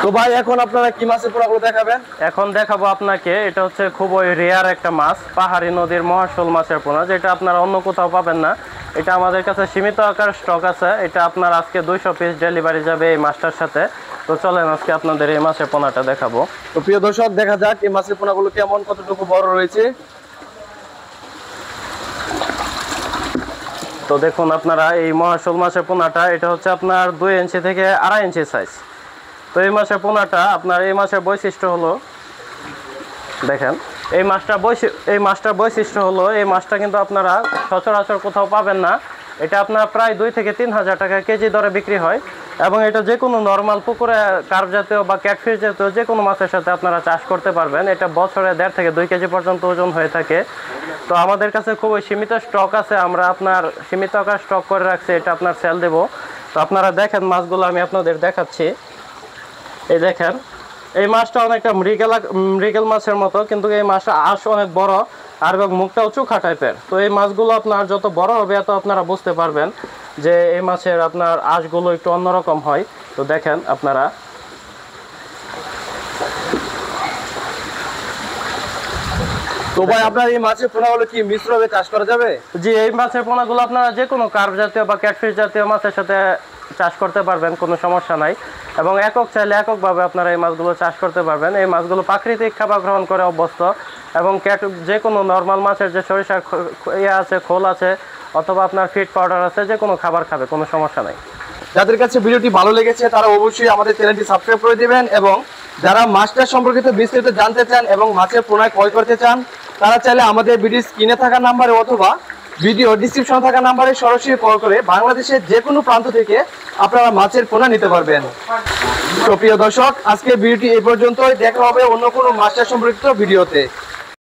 তো ভাই এখন আপনারা কি মাছের পোনাগুলো দেখাবেন? এখন দেখাবো আপনাকে, এটা হচ্ছে খুবই রেয়ার একটা মাছ, পাহাড়ি নদীর মহাশোল মাছের পোনা, যেটা আপনারা অন্য কোথাও পাবেন না। এটা আমাদের কাছে সীমিত আকার স্টক আছে। এটা আপনার আজকে 200 পিস ডেলিভারি যাবে এই মাছটার সাথে। তো চলেন আজকে আপনাদের এই মাছের পোনাটা দেখাবো। তো প্রিয় দর্শক, দেখা যাক এই মাছের পোনাগুলো কেমন, কতটুকু বড় রয়েছে। তো দেখুন আপনারা এই মহাশোল মাছের পোনাটা, এটা হচ্ছে আপনার 2 ইঞ্চি থেকে 2.5 ইঞ্চি সাইজ। তো এই মাছের পোনাটা আপনার, এই মাছের বৈশিষ্ট্য হলো, দেখেন এই মাছটার বৈশিষ্ট্য হলো, এই মাছটা কিন্তু আপনারা সচরাচর কোথাও পাবেন না। এটা আপনার প্রায় 2 থেকে 3 হাজার টাকা কেজি দরে বিক্রি হয়, এবং এটা যে কোনো নর্মাল পুকুরে কার্প জাতীয় বা ক্যাটফিশ জাতীয় যে কোনো মাছের সাথে আপনারা চাষ করতে পারবেন। এটা বছরে 1.5 থেকে 2 কেজি পর্যন্ত ওজন হয়ে থাকে। তো আমাদের কাছে খুবই সীমিত স্টক আছে, আমরা আপনার সীমিত আকার স্টক করে রাখছি, এটা আপনার সেল দেব। তো আপনারা দেখেন মাছগুলো আমি আপনাদের দেখাচ্ছি। এই দেখেন এই মাছটা অনেকটা মৃগেল মাছের মতো, কিন্তু এই মাছটা আঁশ অনেক বড় আর এবং মুখটাও চোখা টাইপের। তো এই মাছগুলো আপনার যত বড় হবে এত আপনারা বুঝতে পারবেন যে এই মাছের আপনার আঁশগুলো একটু অন্যরকম হয়। তো দেখেন আপনারা, তো ভাই আপনার এই মাছের পোনাগুলো কি মিশ্রভাবে চাষ করা যাবে? জি, এই মাছের পোনাগুলো আপনারা যে কোনো কার্প জাতীয় বা ক্যাটফিশ জাতীয় মাছের সাথে চাষ করতে পারবেন, কোনো সমস্যা নাই। এবং একক চাইলে এককভাবে আপনারা এই মাছগুলো চাষ করতে পারবেন। এই মাছগুলো প্রাকৃতিক খাবার গ্রহণ করে অভ্যস্ত, এবং যে কোনো নর্মাল মাছের যে সরিষার আছে, খোল আছে, অথবা আপনার ফিড পাউডার আছে, যে কোনো খাবার খাবে, কোনো সমস্যা নাই। যাদের কাছে ভিডিওটি ভালো লেগেছে তারা অবশ্যই আমাদের চ্যানেলটি সাবস্ক্রাইব করে দিবেন, এবং যারা মাছটা সম্পর্কিত বিস্তারিত জানতে চান এবং মাছের পোনা ক্রয় করতে চান, তারা চাইলে আমাদের ভিডিও স্ক্রিনে থাকা নাম্বারে অথবা ভিডিও ডিসক্রিপশনে থাকা নাম্বারে সরাসরি কল করে বাংলাদেশের যে কোনো প্রান্ত থেকে আপনারা মাছের পোনা নিতে পারবেন। তো প্রিয় দর্শক, আজকে ভিডিওটি এই পর্যন্তই। দেখা হবে অন্য কোনো মাছটা সম্পর্কিত ভিডিওতে।